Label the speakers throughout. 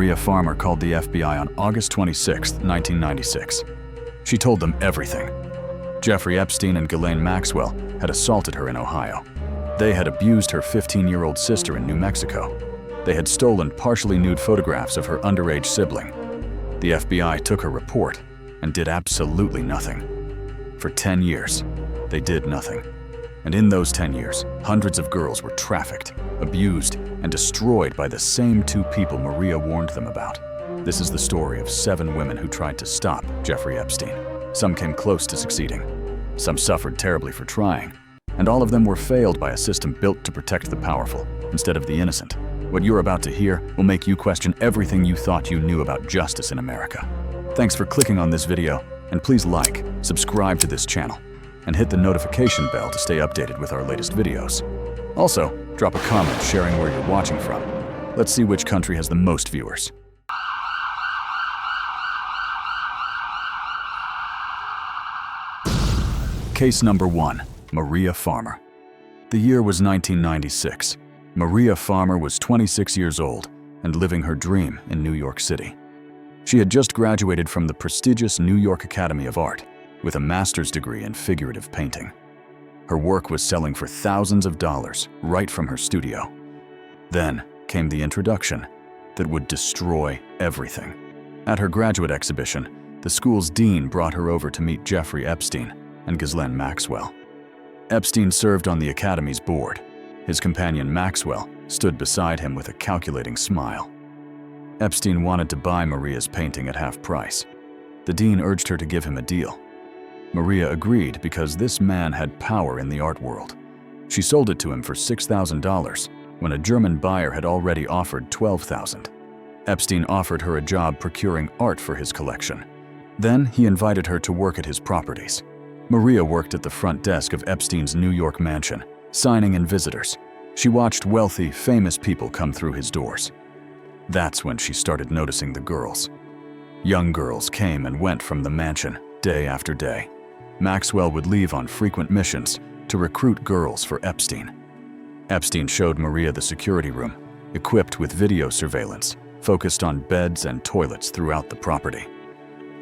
Speaker 1: Maria Farmer called the FBI on August 26, 1996. She told them everything. Jeffrey Epstein and Ghislaine Maxwell had assaulted her in Ohio. They had abused her 15-year-old sister in New Mexico. They had stolen partially nude photographs of her underage sibling. The FBI took her report and did absolutely nothing. For 10 years, they did nothing. And in those 10 years, hundreds of girls were trafficked, abused, and destroyed by the same two people Maria warned them about. This is the story of 7 women who tried to stop Jeffrey Epstein. Some came close to succeeding. Some suffered terribly for trying. And all of them were failed by a system built to protect the powerful instead of the innocent. What you're about to hear will make you question everything you thought you knew about justice in America. Thanks for clicking on this video, and please like, subscribe to this channel, and hit the notification bell to stay updated with our latest videos. Also, drop a comment sharing where you're watching from. Let's see which country has the most viewers. Case number 1. Maria Farmer. The year was 1996. Maria Farmer was 26 years old and living her dream in New York City. She had just graduated from the prestigious New York Academy of Art with a master's degree in figurative painting. Her work was selling for thousands of dollars right from her studio. Then came the introduction that would destroy everything. At her graduate exhibition, the school's dean brought her over to meet Jeffrey Epstein and Ghislaine Maxwell. Epstein served on the Academy's board. His companion Maxwell stood beside him with a calculating smile. Epstein wanted to buy Maria's painting at half price. The dean urged her to give him a deal. Maria agreed because this man had power in the art world. She sold it to him for $6,000 when a German buyer had already offered $12,000. Epstein offered her a job procuring art for his collection. Then he invited her to work at his properties. Maria worked at the front desk of Epstein's New York mansion, signing in visitors. She watched wealthy, famous people come through his doors. That's when she started noticing the girls. Young girls came and went from the mansion, day after day. Maxwell would leave on frequent missions to recruit girls for Epstein. Epstein showed Maria the security room, equipped with video surveillance, focused on beds and toilets throughout the property.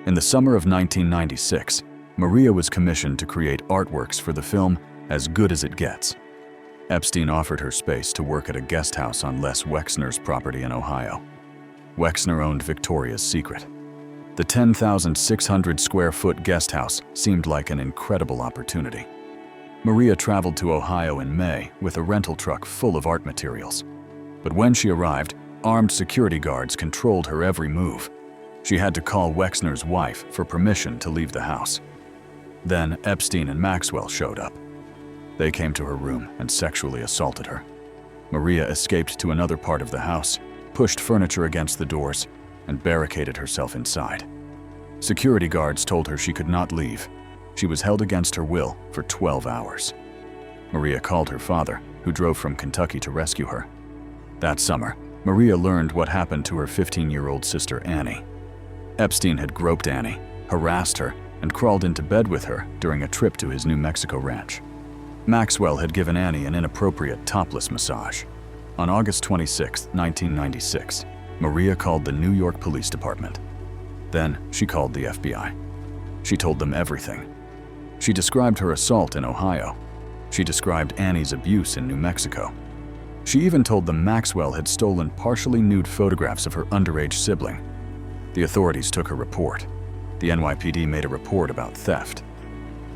Speaker 1: In the summer of 1996, Maria was commissioned to create artworks for the film As Good as It Gets. Epstein offered her space to work at a guest house on Les Wexner's property in Ohio. Wexner owned Victoria's Secret. The 10,600 square foot guest house seemed like an incredible opportunity. Maria traveled to Ohio in May with a rental truck full of art materials. But when she arrived, armed security guards controlled her every move. She had to call Wexner's wife for permission to leave the house. Then Epstein and Maxwell showed up. They came to her room and sexually assaulted her. Maria escaped to another part of the house, pushed furniture against the doors, and barricaded herself inside. Security guards told her she could not leave. She was held against her will for 12 hours. Maria called her father, who drove from Kentucky to rescue her. That summer, Maria learned what happened to her 15-year-old sister Annie. Epstein had groped Annie, harassed her, and crawled into bed with her during a trip to his New Mexico ranch. Maxwell had given Annie an inappropriate topless massage. On August 26, 1996, Maria called the New York Police Department. Then she called the FBI. She told them everything. She described her assault in Ohio. She described Annie's abuse in New Mexico. She even told them Maxwell had stolen partially nude photographs of her underage sibling. The authorities took her report. The NYPD made a report about theft.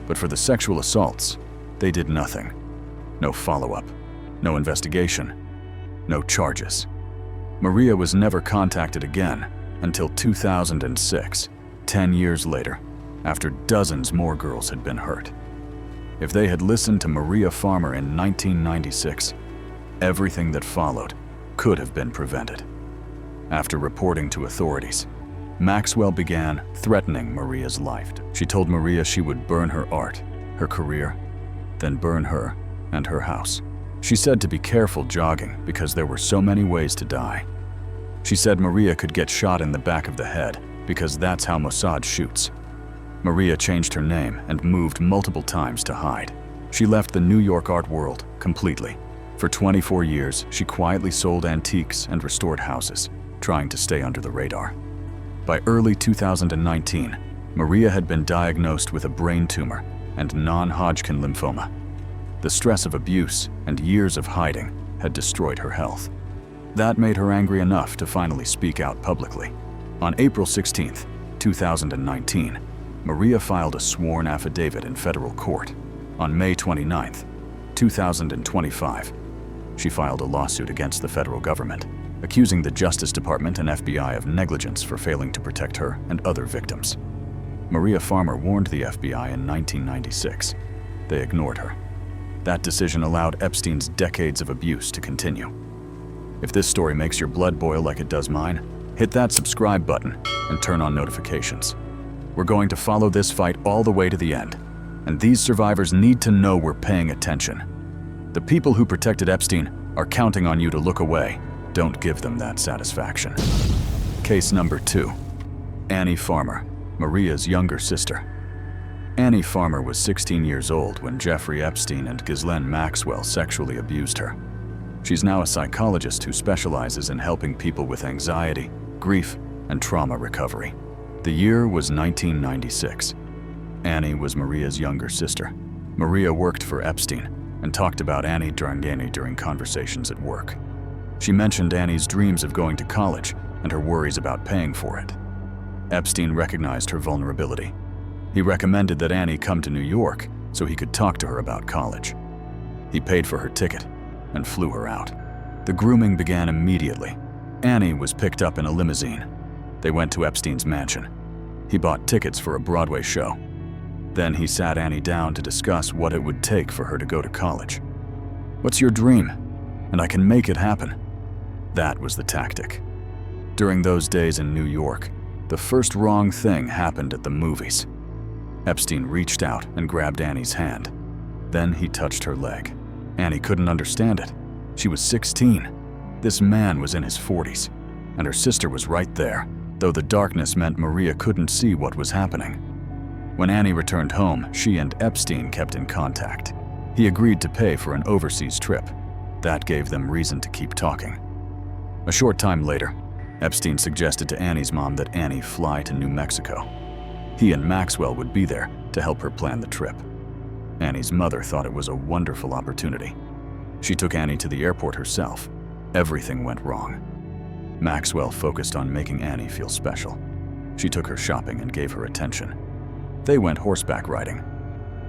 Speaker 1: But for the sexual assaults, they did nothing. No follow-up, no investigation, no charges. Maria was never contacted again until 2006, 10 years later, after dozens more girls had been hurt. If they had listened to Maria Farmer in 1996, everything that followed could have been prevented. After reporting to authorities, Maxwell began threatening Maria's life. She told Maria she would burn her art, her career, then burn her and her house. She said to be careful jogging because there were so many ways to die. She said Maria could get shot in the back of the head because that's how Mossad shoots. Maria changed her name and moved multiple times to hide. She left the New York art world completely. For 24 years, she quietly sold antiques and restored houses. trying to stay under the radar. By early 2019, Maria had been diagnosed with a brain tumor and non-Hodgkin lymphoma. The stress of abuse and years of hiding had destroyed her health. That made her angry enough to finally speak out publicly. On April 16, 2019, Maria filed a sworn affidavit in federal court. On May 29, 2025, she filed a lawsuit against the federal government, accusing the Justice Department and FBI of negligence for failing to protect her and other victims. Maria Farmer warned the FBI in 1996. They ignored her. That decision allowed Epstein's decades of abuse to continue. If this story makes your blood boil like it does mine, hit that subscribe button and turn on notifications. We're going to follow this fight all the way to the end, and these survivors need to know we're paying attention. The people who protected Epstein are counting on you to look away. Don't give them that satisfaction. Case number 2. Annie Farmer, Maria's younger sister. Annie Farmer was 16 years old when Jeffrey Epstein and Ghislaine Maxwell sexually abused her. She's now a psychologist who specializes in helping people with anxiety, grief, and trauma recovery. The year was 1996. Annie was Maria's younger sister. Maria worked for Epstein and talked about Annie during conversations at work. She mentioned Annie's dreams of going to college and her worries about paying for it. Epstein recognized her vulnerability. He recommended that Annie come to New York so he could talk to her about college. He paid for her ticket and flew her out. The grooming began immediately. Annie was picked up in a limousine. They went to Epstein's mansion. He bought tickets for a Broadway show. Then he sat Annie down to discuss what it would take for her to go to college. "What's your dream? And I can make it happen." That was the tactic. During those days in New York, the first wrong thing happened at the movies. Epstein reached out and grabbed Annie's hand. Then he touched her leg. Annie couldn't understand it. She was 16. This man was in his 40s, and her sister was right there, though the darkness meant Maria couldn't see what was happening. When Annie returned home, she and Epstein kept in contact. He agreed to pay for an overseas trip. That gave them reason to keep talking. A short time later, Epstein suggested to Annie's mom that Annie fly to New Mexico. He and Maxwell would be there to help her plan the trip. Annie's mother thought it was a wonderful opportunity. She took Annie to the airport herself. Everything went wrong. Maxwell focused on making Annie feel special. She took her shopping and gave her attention. They went horseback riding,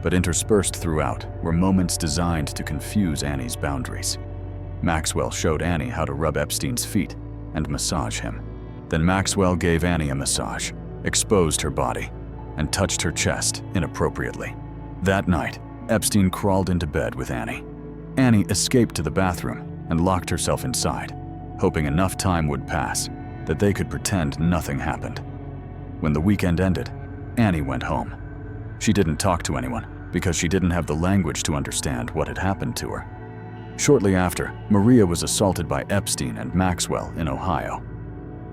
Speaker 1: but interspersed throughout were moments designed to confuse Annie's boundaries. Maxwell showed Annie how to rub Epstein's feet and massage him. Then Maxwell gave Annie a massage, exposed her body, and touched her chest inappropriately. That night, Epstein crawled into bed with Annie. Annie escaped to the bathroom and locked herself inside, hoping enough time would pass that they could pretend nothing happened. When the weekend ended, Annie went home. She didn't talk to anyone because she didn't have the language to understand what had happened to her. Shortly after, Maria was assaulted by Epstein and Maxwell in Ohio.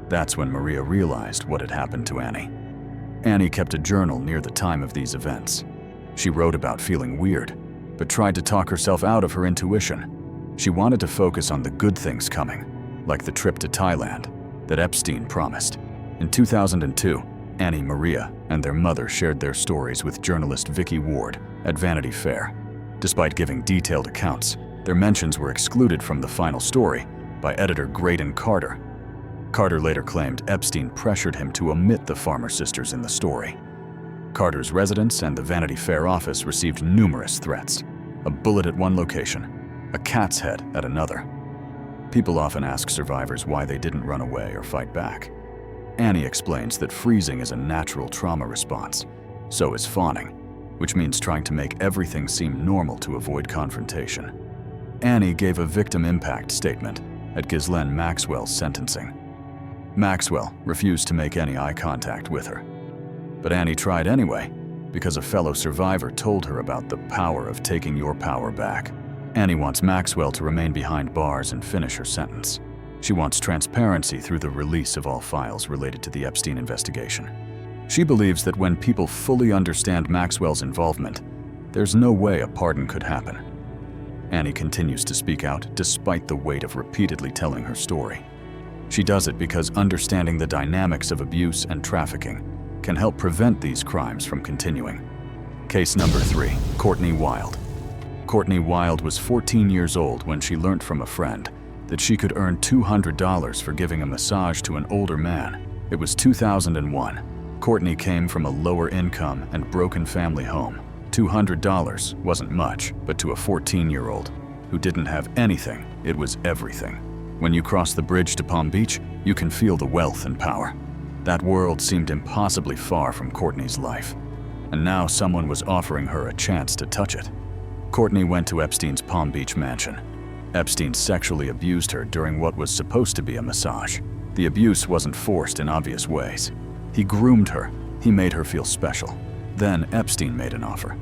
Speaker 1: That's when Maria realized what had happened to Annie. Annie kept a journal near the time of these events. She wrote about feeling weird, but tried to talk herself out of her intuition. She wanted to focus on the good things coming, like the trip to Thailand that Epstein promised. In 2002, Annie, Maria, and their mother shared their stories with journalist Vicky Ward at Vanity Fair. Despite giving detailed accounts, their mentions were excluded from the final story by editor Graydon Carter. Carter later claimed Epstein pressured him to omit the Farmer sisters in the story. Carter's residence and the Vanity Fair office received numerous threats: a bullet at one location, a cat's head at another. People often ask survivors why they didn't run away or fight back. Annie explains that freezing is a natural trauma response. So is fawning, which means trying to make everything seem normal to avoid confrontation. Annie gave a victim impact statement at Ghislaine Maxwell's sentencing. Maxwell refused to make any eye contact with her. But Annie tried anyway, because a fellow survivor told her about the power of taking your power back. Annie wants Maxwell to remain behind bars and finish her sentence. She wants transparency through the release of all files related to the Epstein investigation. She believes that when people fully understand Maxwell's involvement, there's no way a pardon could happen. Annie continues to speak out despite the weight of repeatedly telling her story. She does it because understanding the dynamics of abuse and trafficking can help prevent these crimes from continuing. Case number 3, Courtney Wild. Courtney Wild was 14 years old when she learned from a friend that she could earn $200 for giving a massage to an older man. It was 2001. Courtney came from a lower income and broken family home. $200 wasn't much, but to a 14-year-old who didn't have anything, it was everything. When you cross the bridge to Palm Beach, you can feel the wealth and power. That world seemed impossibly far from Courtney's life, and now someone was offering her a chance to touch it. Courtney went to Epstein's Palm Beach mansion. Epstein sexually abused her during what was supposed to be a massage. The abuse wasn't forced in obvious ways. He groomed her. He made her feel special. Then Epstein made an offer.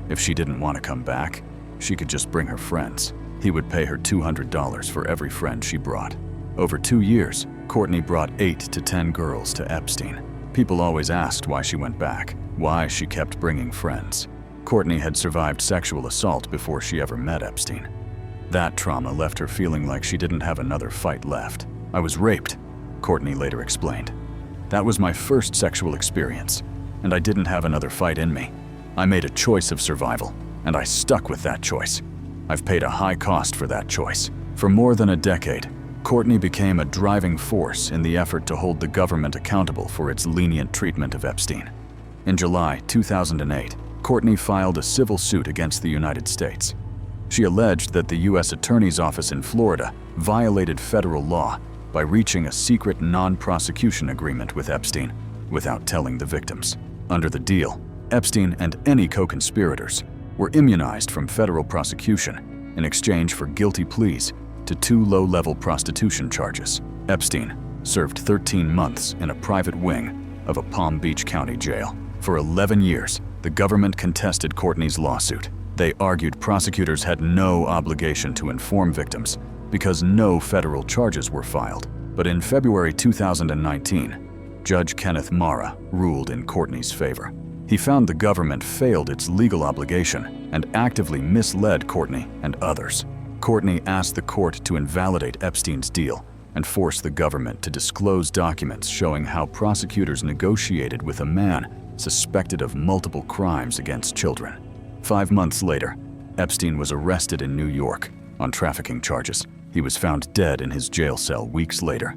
Speaker 1: If she didn't want to come back, she could just bring her friends. He would pay her $200 for every friend she brought. Over 2 years, Courtney brought 8 to 10 girls to Epstein. People always asked why she went back, why she kept bringing friends. Courtney had survived sexual assault before she ever met Epstein. That trauma left her feeling like she didn't have another fight left. "I was raped," Courtney later explained. "That was my first sexual experience, and I didn't have another fight in me. I made a choice of survival, and I stuck with that choice. I've paid a high cost for that choice." For more than a decade, Courtney became a driving force in the effort to hold the government accountable for its lenient treatment of Epstein. In July 2008, Courtney filed a civil suit against the United States. She alleged that the U.S. Attorney's Office in Florida violated federal law by reaching a secret non-prosecution agreement with Epstein without telling the victims. Under the deal, Epstein and any co-conspirators were immunized from federal prosecution in exchange for guilty pleas to 2 low-level prostitution charges. Epstein served 13 months in a private wing of a Palm Beach County jail. For 11 years, the government contested Courtney's lawsuit. They argued prosecutors had no obligation to inform victims because no federal charges were filed. But in February 2019, Judge Kenneth Mara ruled in Courtney's favor. He found the government failed its legal obligation and actively misled Courtney and others. Courtney asked the court to invalidate Epstein's deal and force the government to disclose documents showing how prosecutors negotiated with a man suspected of multiple crimes against children. 5 months later, Epstein was arrested in New York on trafficking charges. He was found dead in his jail cell weeks later.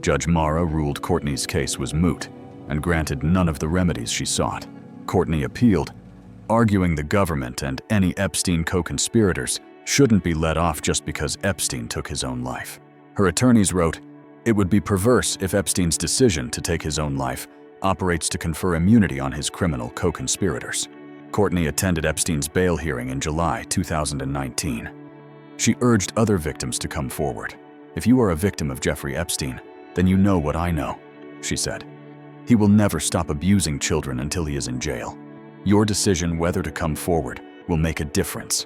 Speaker 1: Judge Mara ruled Courtney's case was moot and granted none of the remedies she sought. Courtney appealed, arguing the government and any Epstein co-conspirators shouldn't be let off just because Epstein took his own life. Her attorneys wrote, "It would be perverse if Epstein's decision to take his own life operates to confer immunity on his criminal co-conspirators." Courtney attended Epstein's bail hearing in July 2019. She urged other victims to come forward. "If you are a victim of Jeffrey Epstein, then you know what I know," she said. "He will never stop abusing children until he is in jail. Your decision whether to come forward will make a difference."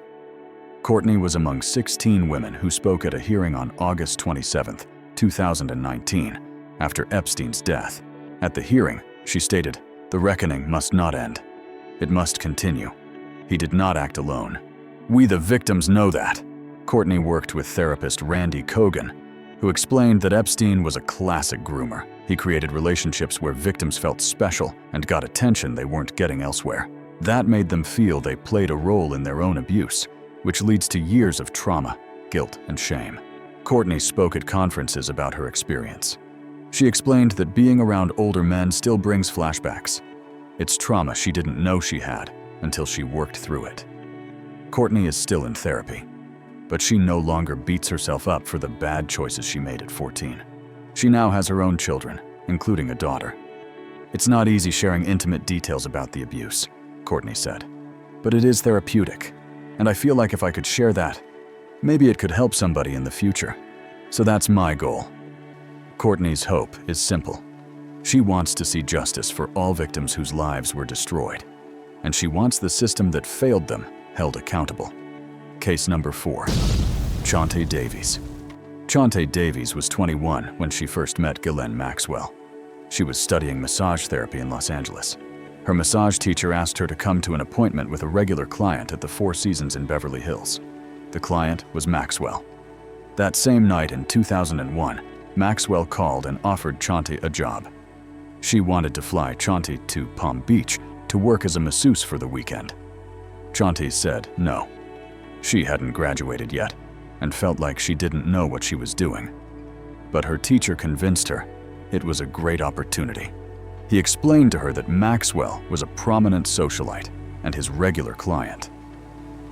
Speaker 1: Courtney was among 16 women who spoke at a hearing on August 27, 2019, after Epstein's death. At the hearing, she stated, "The reckoning must not end. It must continue. He did not act alone. We the victims know that." Courtney worked with therapist Randy Kogan, who explained that Epstein was a classic groomer. He created relationships where victims felt special and got attention they weren't getting elsewhere. That made them feel they played a role in their own abuse, which leads to years of trauma, guilt, and shame. Courtney spoke at conferences about her experience. She explained that being around older men still brings flashbacks. It's trauma she didn't know she had until she worked through it. Courtney is still in therapy, but she no longer beats herself up for the bad choices she made at 14. She now has her own children, including a daughter. "It's not easy sharing intimate details about the abuse," Courtney said, "but it is therapeutic, and I feel like if I could share that, maybe it could help somebody in the future. So that's my goal." Courtney's hope is simple. She wants to see justice for all victims whose lives were destroyed, and she wants the system that failed them held accountable. Case number 4, Chauntae Davies. Chauntae Davies was 21 when she first met Ghislaine Maxwell. She was studying massage therapy in Los Angeles. Her massage teacher asked her to come to an appointment with a regular client at the Four Seasons in Beverly Hills. The client was Maxwell. That same night in 2001, Maxwell called and offered Chauntae a job. She wanted to fly Chauntae to Palm Beach to work as a masseuse for the weekend. Chauntae said no. She hadn't graduated yet and felt like she didn't know what she was doing. But her teacher convinced her it was a great opportunity. He explained to her that Maxwell was a prominent socialite and his regular client.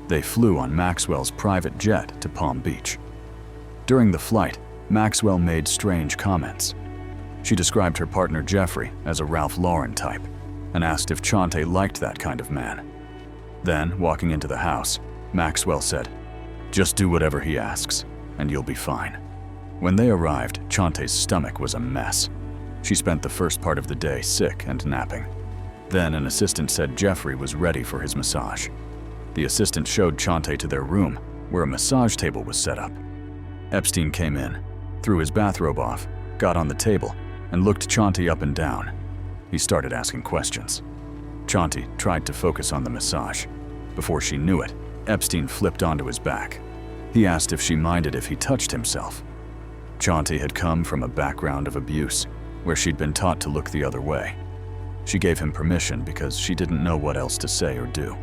Speaker 1: They flew on Maxwell's private jet to Palm Beach. During the flight, Maxwell made strange comments. She described her partner Jeffrey as a Ralph Lauren type and asked if Chauntae liked that kind of man. Then, walking into the house, Maxwell said, "Just do whatever he asks, and you'll be fine." When they arrived, Chauntae's stomach was a mess. She spent the first part of the day sick and napping. Then an assistant said Jeffrey was ready for his massage. The assistant showed Chauntae to their room, where a massage table was set up. Epstein came in, threw his bathrobe off, got on the table, and looked Chauntae up and down. He started asking questions. Chauntae tried to focus on the massage. Before she knew it, Epstein flipped onto his back. He asked if she minded if he touched himself. Chauntae had come from a background of abuse, where she'd been taught to look the other way. She gave him permission because she didn't know what else to say or do.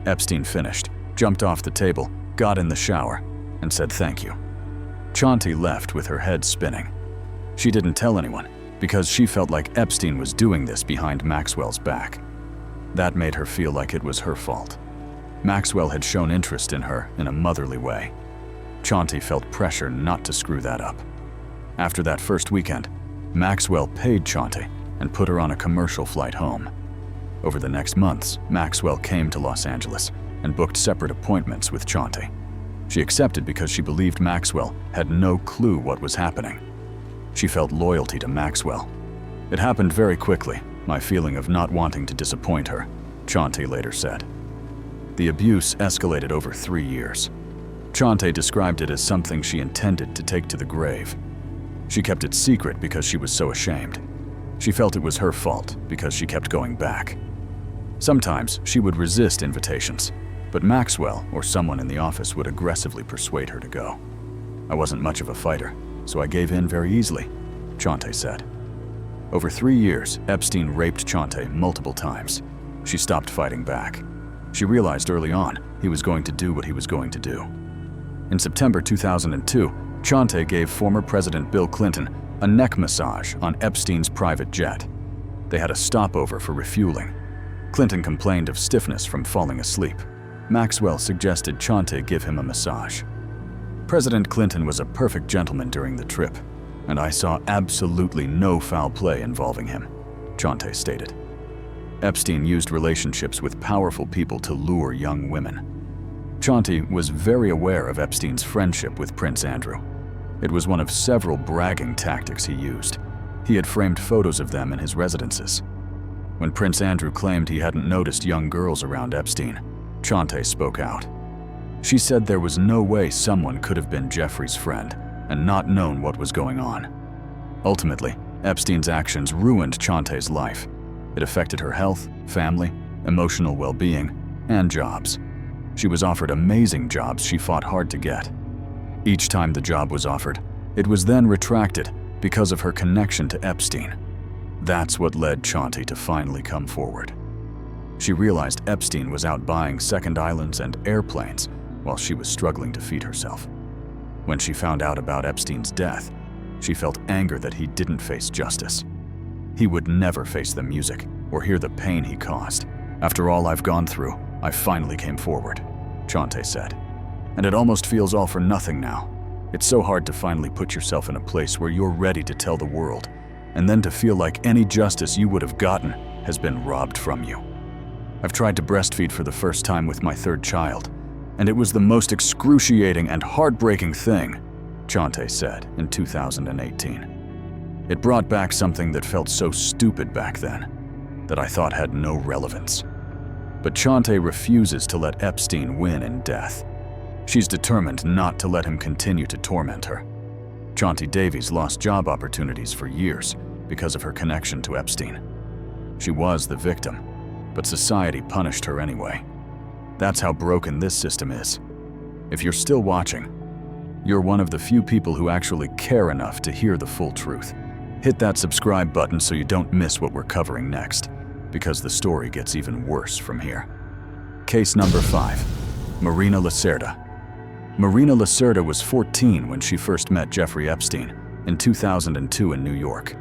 Speaker 1: Epstein finished, jumped off the table, got in the shower, and said thank you. Chauntae left with her head spinning. She didn't tell anyone because she felt like Epstein was doing this behind Maxwell's back. That made her feel like it was her fault. Maxwell had shown interest in her in a motherly way. Chauntae felt pressure not to screw that up. After that first weekend, Maxwell paid Chauntae and put her on a commercial flight home. Over the next months, Maxwell came to Los Angeles and booked separate appointments with Chauntae. She accepted because she believed Maxwell had no clue what was happening. She felt loyalty to Maxwell. It happened very quickly, my feeling of not wanting to disappoint her, Chauntae later said. The abuse escalated over 3 years. Chauntae described it as something she intended to take to the grave. She kept it secret because she was so ashamed. She felt it was her fault because she kept going back. Sometimes she would resist invitations, but Maxwell or someone in the office would aggressively persuade her to go. I wasn't much of a fighter, so I gave in very easily, Chauntae said. Over 3 years, Epstein raped Chauntae multiple times. She stopped fighting back. She realized early on he was going to do what he was going to do. In September 2002, Chauntae gave former President Bill Clinton a neck massage on Epstein's private jet. They had a stopover for refueling. Clinton complained of stiffness from falling asleep. Maxwell suggested Chauntae give him a massage. President Clinton was a perfect gentleman during the trip, and I saw absolutely no foul play involving him, Chauntae stated. Epstein used relationships with powerful people to lure young women. Chauntae was very aware of Epstein's friendship with Prince Andrew. It was one of several bragging tactics he used. He had framed photos of them in his residences. When Prince Andrew claimed he hadn't noticed young girls around Epstein, Chauntae spoke out. She said there was no way someone could have been Jeffrey's friend and not known what was going on. Ultimately, Epstein's actions ruined Chauntae's life. It affected her health, family, emotional well-being, and jobs. She was offered amazing jobs she fought hard to get. Each time the job was offered, it was then retracted because of her connection to Epstein. That's what led Chauntae to finally come forward. She realized Epstein was out buying second islands and airplanes while she was struggling to feed herself. When she found out about Epstein's death, she felt anger that he didn't face justice. He would never face the music or hear the pain he caused. After all I've gone through, I finally came forward, Chauntae said. And it almost feels all for nothing now. It's so hard to finally put yourself in a place where you're ready to tell the world, and then to feel like any justice you would have gotten has been robbed from you. I've tried to breastfeed for the first time with my 3rd child, and it was the most excruciating and heartbreaking thing, Chauntae said in 2018. It brought back something that felt so stupid back then, that I thought had no relevance. But Chauntae refuses to let Epstein win in death. She's determined not to let him continue to torment her. Chauntae Davies lost job opportunities for years because of her connection to Epstein. She was the victim, but society punished her anyway. That's how broken this system is. If you're still watching, you're one of the few people who actually care enough to hear the full truth. Hit that subscribe button so you don't miss what we're covering next, because the story gets even worse from here. Case number 5. Marina Lacerda. Marina Lacerda was 14 when she first met Jeffrey Epstein in 2002 in New York.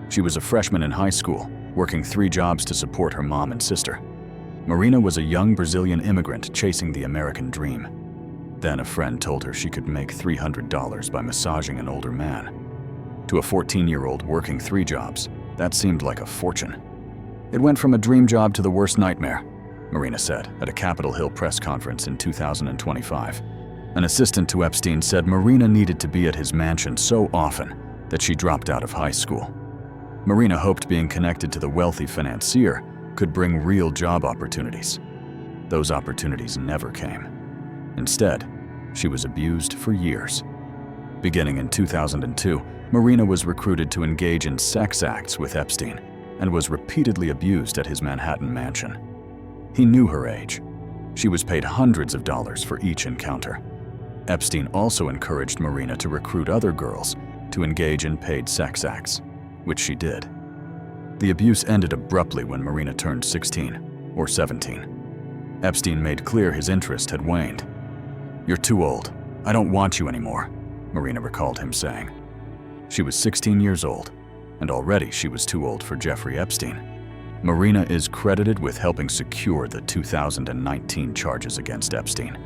Speaker 1: She was a freshman in high school, working 3 jobs to support her mom and sister. Marina was a young Brazilian immigrant chasing the American dream. Then a friend told her she could make $300 by massaging an older man. To a 14-year-old working 3 jobs, that seemed like a fortune. It went from a dream job to the worst nightmare, Marina said at a Capitol Hill press conference in 2025. An assistant to Epstein said Marina needed to be at his mansion so often that she dropped out of high school. Marina hoped being connected to the wealthy financier could bring real job opportunities. Those opportunities never came. Instead, she was abused for years. Beginning in 2002, Marina was recruited to engage in sex acts with Epstein and was repeatedly abused at his Manhattan mansion. He knew her age. She was paid hundreds of dollars for each encounter. Epstein also encouraged Marina to recruit other girls to engage in paid sex acts, which she did. The abuse ended abruptly when Marina turned 16 or 17. Epstein made clear his interest had waned. "You're too old. I don't want you anymore," Marina recalled him saying. She was 16 years old, and already she was too old for Jeffrey Epstein. Marina is credited with helping secure the 2019 charges against Epstein.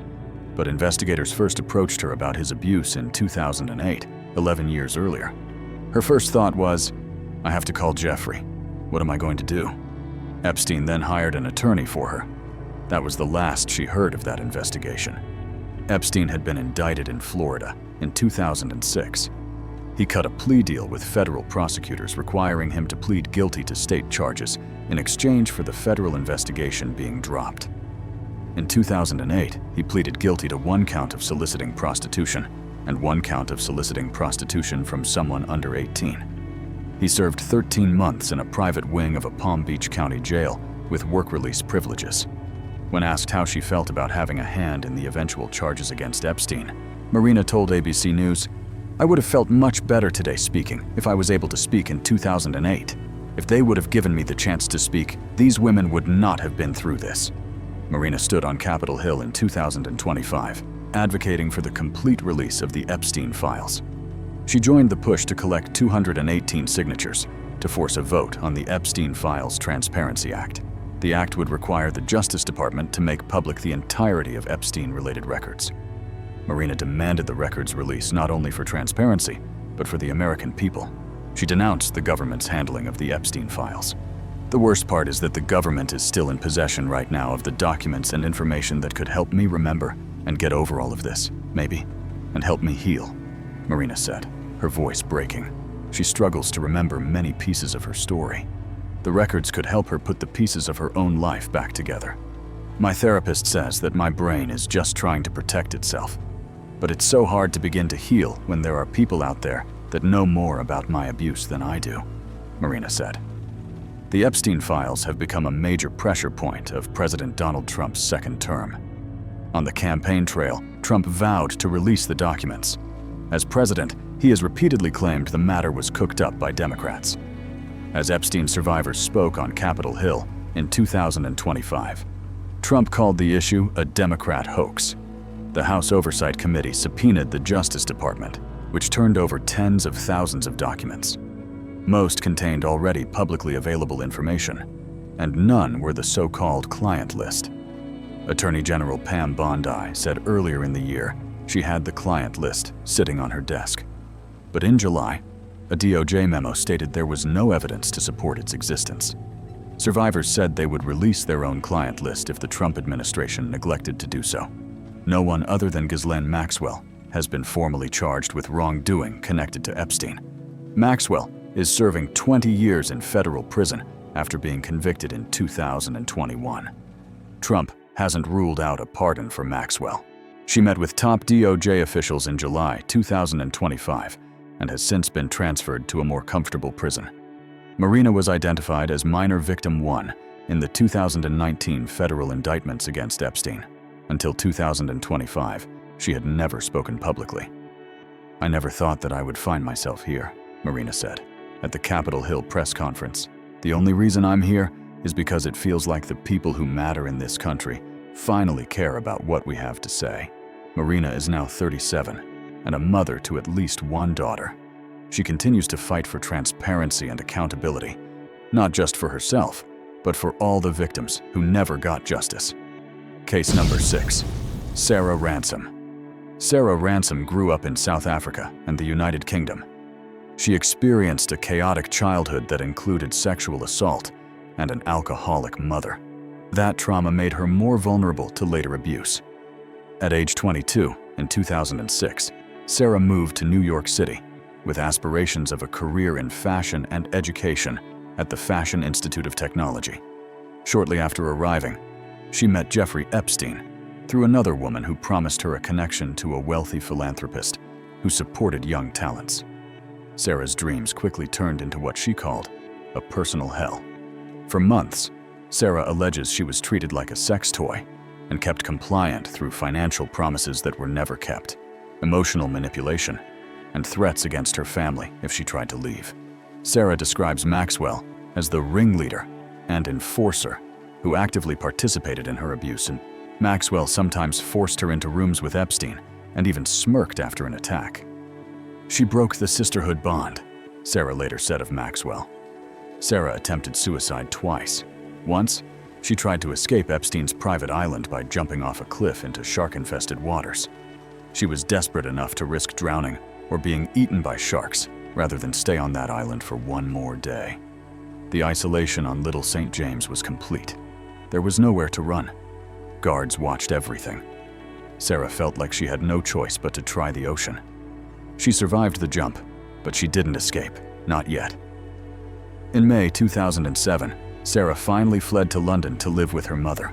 Speaker 1: But investigators first approached her about his abuse in 2008, 11 years earlier. Her first thought was, "I have to call Jeffrey. What am I going to do?" Epstein then hired an attorney for her. That was the last she heard of that investigation. Epstein had been indicted in Florida in 2006. He cut a plea deal with federal prosecutors requiring him to plead guilty to state charges in exchange for the federal investigation being dropped. In 2008, he pleaded guilty to 1 count of soliciting prostitution and 1 count of soliciting prostitution from someone under 18. He served 13 months in a private wing of a Palm Beach County jail with work release privileges. When asked how she felt about having a hand in the eventual charges against Epstein, Marina told ABC News, "I would have felt much better today speaking if I was able to speak in 2008. If they would have given me the chance to speak, these women would not have been through this." Marina stood on Capitol Hill in 2025, advocating for the complete release of the Epstein Files. She joined the push to collect 218 signatures to force a vote on the Epstein Files Transparency Act. The act would require the Justice Department to make public the entirety of Epstein-related records. Marina demanded the records release not only for transparency, but for the American people. She denounced the government's handling of the Epstein Files. "The worst part is that the government is still in possession right now of the documents and information that could help me remember and get over all of this, maybe, and help me heal," Marina said, her voice breaking. She struggles to remember many pieces of her story. The records could help her put the pieces of her own life back together. "My therapist says that my brain is just trying to protect itself. But it's so hard to begin to heal when there are people out there that know more about my abuse than I do," Marina said. The Epstein Files have become a major pressure point of President Donald Trump's second term. On the campaign trail, Trump vowed to release the documents. As president, he has repeatedly claimed the matter was cooked up by Democrats. As Epstein survivors spoke on Capitol Hill in 2025, Trump called the issue a Democrat hoax. The House Oversight Committee subpoenaed the Justice Department, which turned over tens of thousands of documents. Most contained already publicly available information, and none were the so-called client list. Attorney General Pam Bondi said earlier in the year she had the client list sitting on her desk. But in July, a DOJ memo stated there was no evidence to support its existence. Survivors said they would release their own client list if the Trump administration neglected to do so. No one other than Ghislaine Maxwell has been formally charged with wrongdoing connected to Epstein. Maxwell is serving 20 years in federal prison after being convicted in 2021. Trump hasn't ruled out a pardon for Maxwell. She met with top DOJ officials in July 2025 and has since been transferred to a more comfortable prison. Marina was identified as minor victim 1 in the 2019 federal indictments against Epstein. Until 2025, she had never spoken publicly. "I never thought that I would find myself here," Marina said, at the Capitol Hill press conference. "The only reason I'm here is because it feels like the people who matter in this country finally care about what we have to say." Marina is now 37 and a mother to at least one daughter. She continues to fight for transparency and accountability, not just for herself, but for all the victims who never got justice. Case number 6. Sarah Ransome. Sarah Ransome grew up in South Africa and the United Kingdom. She experienced a chaotic childhood that included sexual assault and an alcoholic mother. That trauma made her more vulnerable to later abuse. At age 22, in 2006, Sarah moved to New York City with aspirations of a career in fashion and education at the Fashion Institute of Technology. Shortly after arriving, she met Jeffrey Epstein through another woman who promised her a connection to a wealthy philanthropist who supported young talents. Sarah's dreams quickly turned into what she called a personal hell. For months, Sarah alleges she was treated like a sex toy and kept compliant through financial promises that were never kept, emotional manipulation, and threats against her family if she tried to leave. Sarah describes Maxwell as the ringleader and enforcer who actively participated in her abuse, and Maxwell sometimes forced her into rooms with Epstein and even smirked after an attack. "She broke the sisterhood bond," Sarah later said of Maxwell. Sarah attempted suicide twice. Once, she tried to escape Epstein's private island by jumping off a cliff into shark-infested waters. She was desperate enough to risk drowning or being eaten by sharks rather than stay on that island for one more day. The isolation on Little St. James was complete. There was nowhere to run. Guards watched everything. Sarah felt like she had no choice but to try the ocean. She survived the jump, but she didn't escape, not yet. In May 2007, Sarah finally fled to London to live with her mother.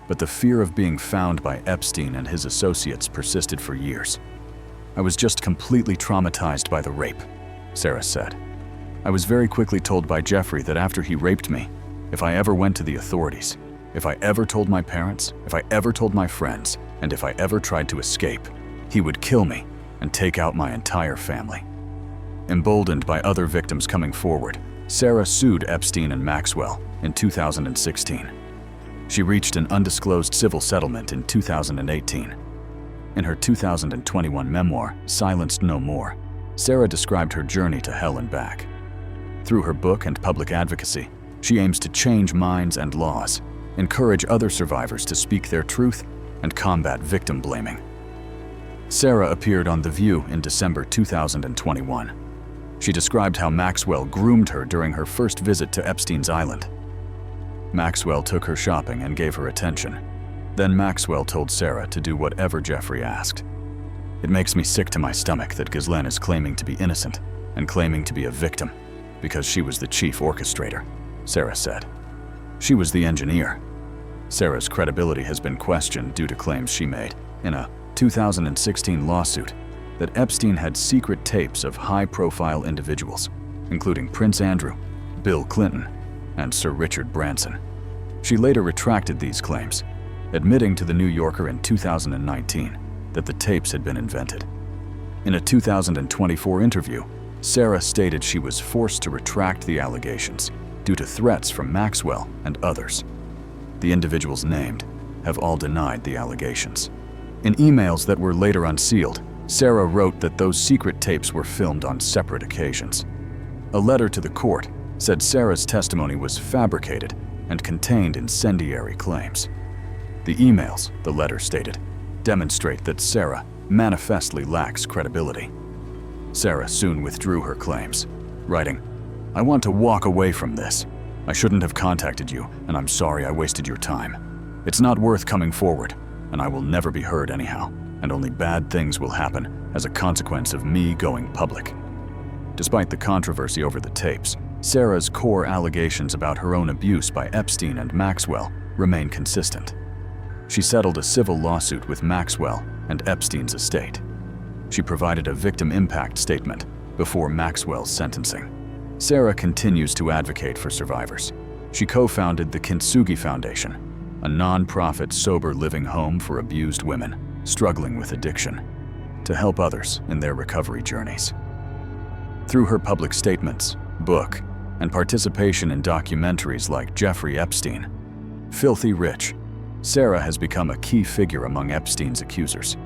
Speaker 1: But the fear of being found by Epstein and his associates persisted for years. "I was just completely traumatized by the rape," Sarah said. "I was very quickly told by Jeffrey that after he raped me, if I ever went to the authorities, if I ever told my parents, if I ever told my friends, and if I ever tried to escape, he would kill me and take out my entire family." Emboldened by other victims coming forward, Sarah sued Epstein and Maxwell in 2016. She reached an undisclosed civil settlement in 2018. In her 2021 memoir, Silenced No More, Sarah described her journey to hell and back. Through her book and public advocacy, she aims to change minds and laws, encourage other survivors to speak their truth, and combat victim blaming. Sarah appeared on The View in December 2021. She described how Maxwell groomed her during her first visit to Epstein's island. Maxwell took her shopping and gave her attention. Then Maxwell told Sarah to do whatever Jeffrey asked. "It makes me sick to my stomach that Ghislaine is claiming to be innocent and claiming to be a victim because she was the chief orchestrator," Sarah said. "She was the engineer." Sarah's credibility has been questioned due to claims she made in a 2016 lawsuit that Epstein had secret tapes of high-profile individuals, including Prince Andrew, Bill Clinton, and Sir Richard Branson. She later retracted these claims, admitting to The New Yorker in 2019 that the tapes had been invented. In a 2024 interview, Sarah stated she was forced to retract the allegations due to threats from Maxwell and others. The individuals named have all denied the allegations. In emails that were later unsealed, Sarah wrote that those secret tapes were filmed on separate occasions. A letter to the court said Sarah's testimony was fabricated and contained incendiary claims. The emails, the letter stated, demonstrate that Sarah manifestly lacks credibility. Sarah soon withdrew her claims, writing, "I want to walk away from this. I shouldn't have contacted you, and I'm sorry I wasted your time. It's not worth coming forward, and I will never be heard anyhow, and only bad things will happen as a consequence of me going public." Despite the controversy over the tapes, Sarah's core allegations about her own abuse by Epstein and Maxwell remain consistent. She settled a civil lawsuit with Maxwell and Epstein's estate. She provided a victim impact statement before Maxwell's sentencing. Sarah continues to advocate for survivors. She co-founded the Kintsugi Foundation, a non-profit sober living home for abused women struggling with addiction. to help others in their recovery journeys. Through her public statements, book, and participation in documentaries like Jeffrey Epstein, Filthy Rich, Sarah has become a key figure among Epstein's accusers.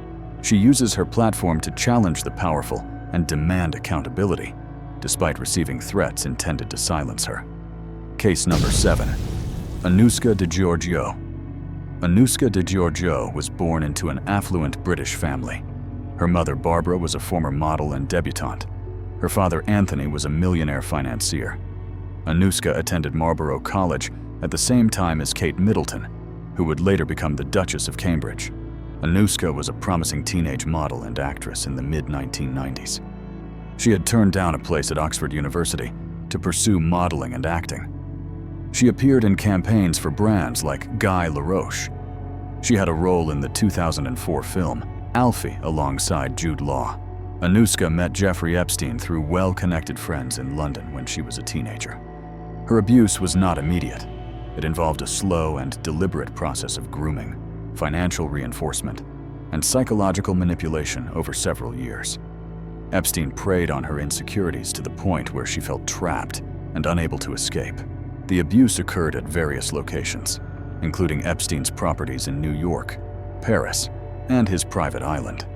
Speaker 1: She uses her platform to challenge the powerful and demand accountability, despite receiving threats intended to silence her. Case number 7. Anouska De Georgiou. Anouska De Georgiou was born into an affluent British family. Her mother, Barbara, was a former model and debutante. Her father, Anthony, was a millionaire financier. Anouska attended Marlborough College at the same time as Kate Middleton, who would later become the Duchess of Cambridge. Anouska was a promising teenage model and actress in the mid-1990s. She had turned down a place at Oxford University to pursue modeling and acting. She appeared in campaigns for brands like Guy Laroche. She had a role in the 2004 film Alfie alongside Jude Law. Anouska met Jeffrey Epstein through well-connected friends in London when she was a teenager. Her abuse was not immediate. It involved a slow and deliberate process of grooming, financial reinforcement, and psychological manipulation over several years. Epstein preyed on her insecurities to the point where she felt trapped and unable to escape. The abuse occurred at various locations, including Epstein's properties in New York, Paris, and his private island.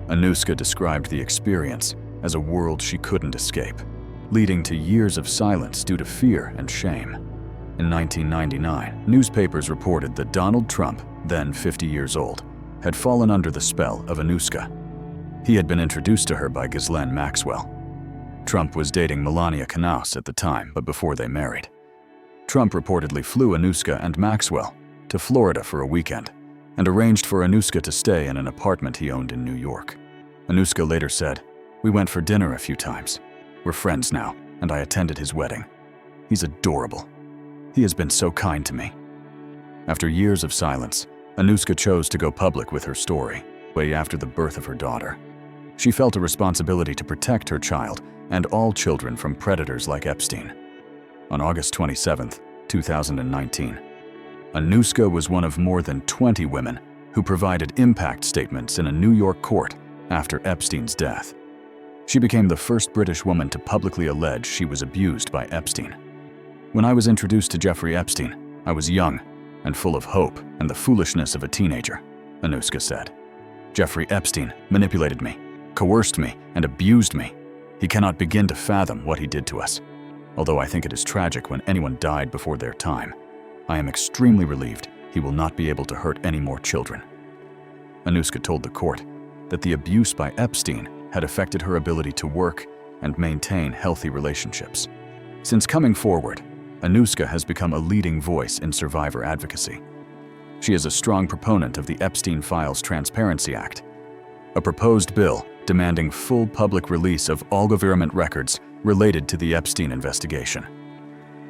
Speaker 1: Anouska described the experience as a world she couldn't escape, leading to years of silence due to fear and shame. In 1999, newspapers reported that Donald Trump, then 50 years old, had fallen under the spell of Anouska. He had been introduced to her by Ghislaine Maxwell. Trump was dating Melania Knauss at the time, but before they married. Trump reportedly flew Anouska and Maxwell to Florida for a weekend and arranged for Anouska to stay in an apartment he owned in New York. Anouska later said, "We went for dinner a few times. We're friends now, and I attended his wedding. He's adorable. He has been so kind to me." After years of silence, Anouska chose to go public with her story, way after the birth of her daughter. She felt a responsibility to protect her child and all children from predators like Epstein. On August 27, 2019, Anouska was one of more than 20 women who provided impact statements in a New York court after Epstein's death. She became the first British woman to publicly allege she was abused by Epstein. "When I was introduced to Jeffrey Epstein, I was young and full of hope and the foolishness of a teenager," Anouska said. "Jeffrey Epstein manipulated me, coerced me, and abused me. He cannot begin to fathom what he did to us. Although I think it is tragic when anyone died before their time, I am extremely relieved he will not be able to hurt any more children." Anouska told the court that the abuse by Epstein had affected her ability to work and maintain healthy relationships. Since coming forward, Anouska has become a leading voice in survivor advocacy. She is a strong proponent of the Epstein Files Transparency Act, a proposed bill demanding full public release of all government records related to the Epstein investigation.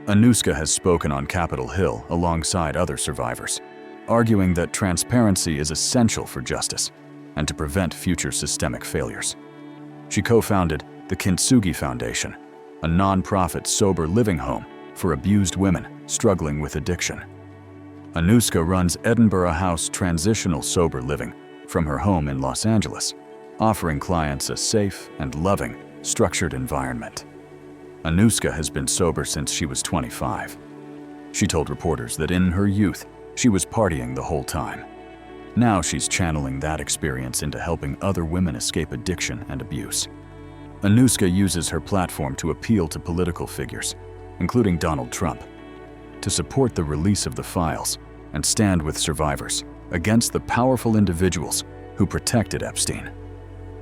Speaker 1: Anouska has spoken on Capitol Hill alongside other survivors, arguing that transparency is essential for justice and to prevent future systemic failures. She co-founded the Kintsugi Foundation, a non-profit sober living home for abused women struggling with addiction. Anouska runs Edinburgh House Transitional Sober Living from her home in Los Angeles, offering clients a safe and loving, structured environment. Anouska has been sober since she was 25. She told reporters that in her youth, she was partying the whole time. Now she's channeling that experience into helping other women escape addiction and abuse. Anouska uses her platform to appeal to political figures, including Donald Trump, to support the release of the files and stand with survivors against the powerful individuals who protected Epstein.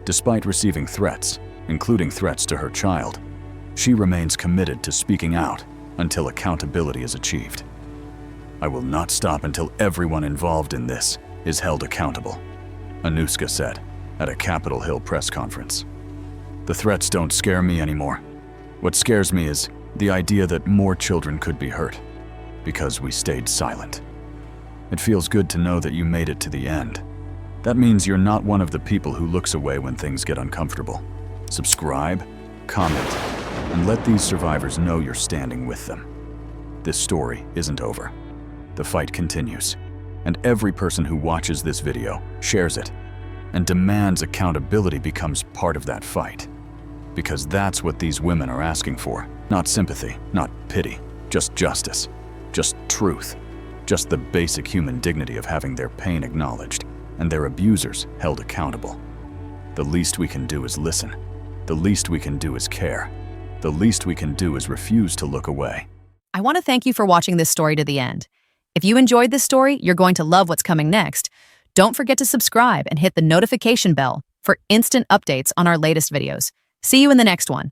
Speaker 1: Despite receiving threats, including threats to her child, she remains committed to speaking out until accountability is achieved. "I will not stop until everyone involved in this is held accountable," Anouska said at a Capitol Hill press conference. "The threats don't scare me anymore. What scares me is the idea that more children could be hurt because we stayed silent. It feels good to know that you made it to the end. That means you're not one of the people who looks away when things get uncomfortable. Subscribe, comment, and let these survivors know you're standing with them. This story isn't over. The fight continues, and every person who watches this video shares it and demands accountability becomes part of that fight. Because that's what these women are asking for. Not sympathy, not pity, just justice, just truth, just the basic human dignity of having their pain acknowledged and their abusers held accountable. The least we can do is listen. The least we can do is care. The least we can do is refuse to look away.
Speaker 2: I want to thank you for watching this story to the end. If you enjoyed this story, you're going to love what's coming next. Don't forget to subscribe and hit the notification bell for instant updates on our latest videos. See you in the next one.